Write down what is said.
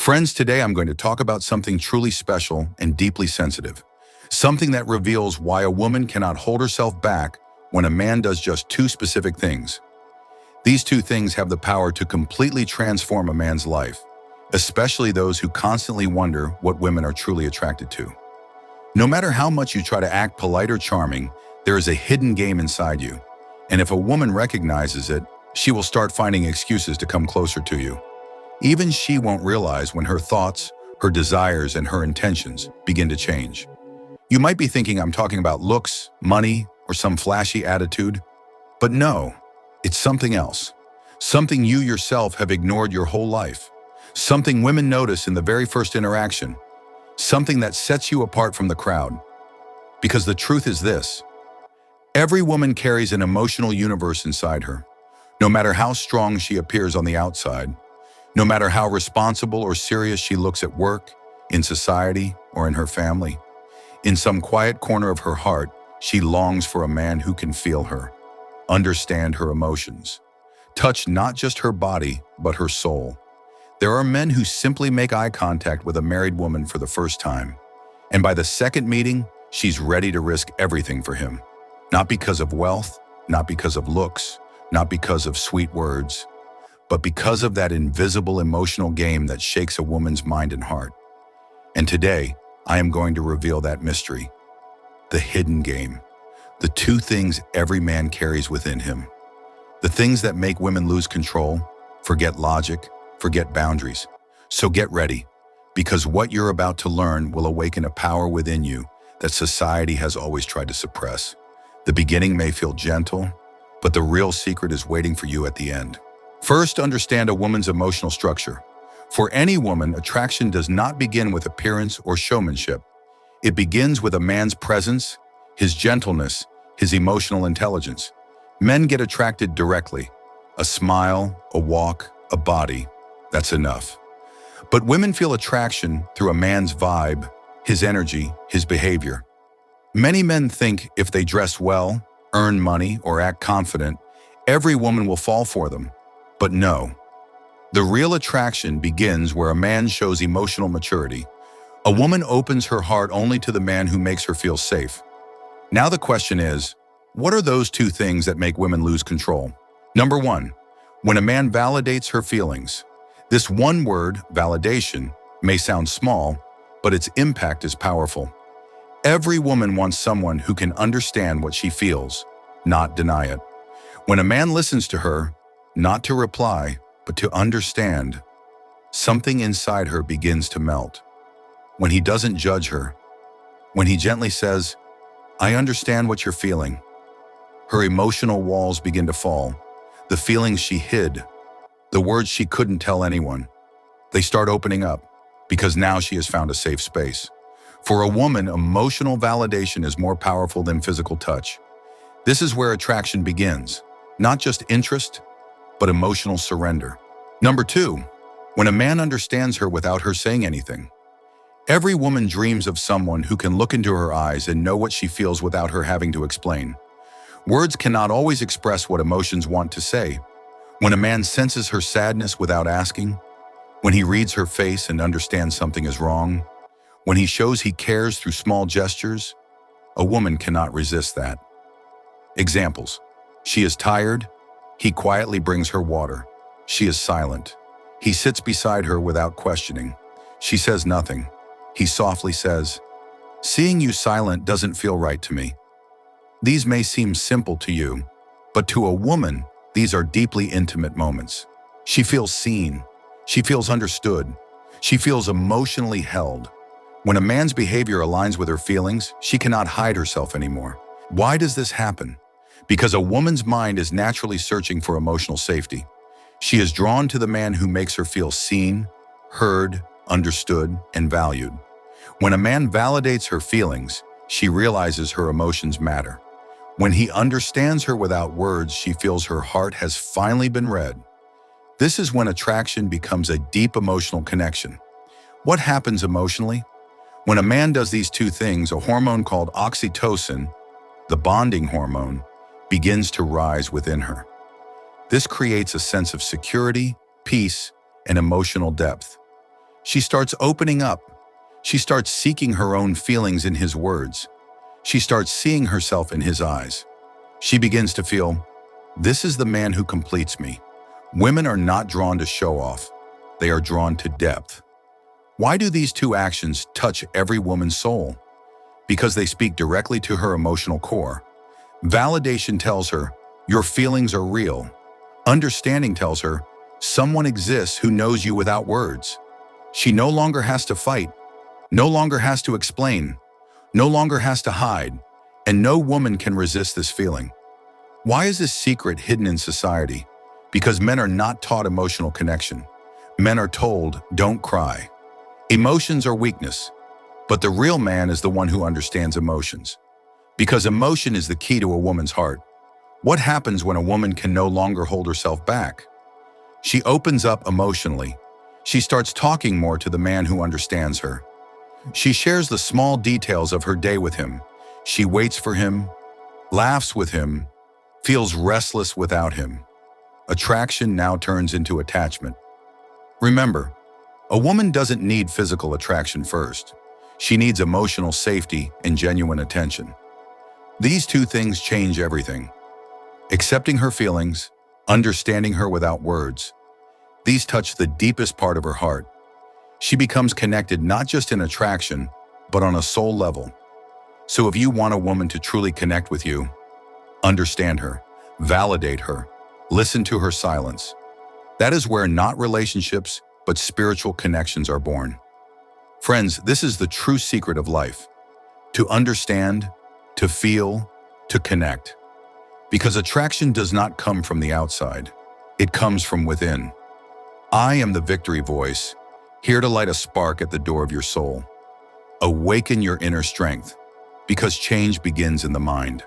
Friends, today I'm going to talk about something truly special and deeply sensitive. Something that reveals why a woman cannot hold herself back when a man does just two specific things. These two things have the power to completely transform a man's life, especially those who constantly wonder what women are truly attracted to. No matter how much you try to act polite or charming, there is a hidden game inside you. And if a woman recognizes it, she will start finding excuses to come closer to you. Even she won't realize when her thoughts, her desires, and her intentions begin to change. You might be thinking I'm talking about looks, money, or some flashy attitude. But no, it's something else. Something you yourself have ignored your whole life. Something women notice in the very first interaction. Something that sets you apart from the crowd. Because the truth is this: every woman carries an emotional universe inside her. No matter how strong she appears on the outside, no matter how responsible or serious she looks at work, in society, or in her family, in some quiet corner of her heart, she longs for a man who can feel her, understand her emotions, touch not just her body, but her soul. There are men who simply make eye contact with a married woman for the first time, and by the second meeting, she's ready to risk everything for him. Not because of wealth, not because of looks, not because of sweet words, but because of that invisible emotional game that shakes a woman's mind and heart. And today, I am going to reveal that mystery, the hidden game, the two things every man carries within him, the things that make women lose control, forget logic, forget boundaries. So get ready, because what you're about to learn will awaken a power within you that society has always tried to suppress. The beginning may feel gentle, but the real secret is waiting for you at the end. First, understand a woman's emotional structure. For any woman, attraction does not begin with appearance or showmanship. It begins with a man's presence, his gentleness, his emotional intelligence. Men get attracted directly. A smile, a walk, a body, that's enough. But women feel attraction through a man's vibe, his energy, his behavior. Many men think if they dress well, earn money, or act confident, every woman will fall for them. But no. The real attraction begins where a man shows emotional maturity. A woman opens her heart only to the man who makes her feel safe. Now the question is, what are those two things that make women lose control? Number one, when a man validates her feelings. This one word, validation, may sound small, but its impact is powerful. Every woman wants someone who can understand what she feels, not deny it. When a man listens to her, not to reply, but to understand, something inside her begins to melt. When he doesn't judge her, when he gently says, "I understand what you're feeling," her emotional walls begin to fall. The feelings she hid, the words she couldn't tell anyone, they start opening up because now she has found a safe space. For a woman, emotional validation is more powerful than physical touch. This is where attraction begins, not just interest, but emotional surrender. Number two, when a man understands her without her saying anything. Every woman dreams of someone who can look into her eyes and know what she feels without her having to explain. Words cannot always express what emotions want to say. When a man senses her sadness without asking, when he reads her face and understands something is wrong, when he shows he cares through small gestures, a woman cannot resist that. Examples: she is tired, he quietly brings her water. She is silent. He sits beside her without questioning. She says nothing. He softly says, "Seeing you silent doesn't feel right to me." These may seem simple to you, but to a woman, these are deeply intimate moments. She feels seen. She feels understood. She feels emotionally held. When a man's behavior aligns with her feelings, she cannot hide herself anymore. Why does this happen? Because a woman's mind is naturally searching for emotional safety. She is drawn to the man who makes her feel seen, heard, understood, and valued. When a man validates her feelings, she realizes her emotions matter. When he understands her without words, she feels her heart has finally been read. This is when attraction becomes a deep emotional connection. What happens emotionally? When a man does these two things, a hormone called oxytocin, the bonding hormone, begins to rise within her. This creates a sense of security, peace, and emotional depth. She starts opening up. She starts seeking her own feelings in his words. She starts seeing herself in his eyes. She begins to feel, this is the man who completes me. Women are not drawn to show off. They are drawn to depth. Why do these two actions touch every woman's soul? Because they speak directly to her emotional core. Validation tells her, your feelings are real. Understanding tells her, someone exists who knows you without words. She no longer has to fight, no longer has to explain, no longer has to hide, and no woman can resist this feeling. Why is this secret hidden in society? Because men are not taught emotional connection. Men are told, don't cry. Emotions are weakness, but the real man is the one who understands emotions. Because emotion is the key to a woman's heart. What happens when a woman can no longer hold herself back? She opens up emotionally. She starts talking more to the man who understands her. She shares the small details of her day with him. She waits for him, laughs with him, feels restless without him. Attraction now turns into attachment. Remember, a woman doesn't need physical attraction first. She needs emotional safety and genuine attention. These two things change everything. Accepting her feelings, understanding her without words. These touch the deepest part of her heart. She becomes connected not just in attraction, but on a soul level. So if you want a woman to truly connect with you, understand her, validate her, listen to her silence. That is where not relationships, but spiritual connections are born. Friends, this is the true secret of life. To understand, to feel, to connect. Because attraction does not come from the outside. It comes from within. I am the victory voice, here to light a spark at the door of your soul. Awaken your inner strength, because change begins in the mind.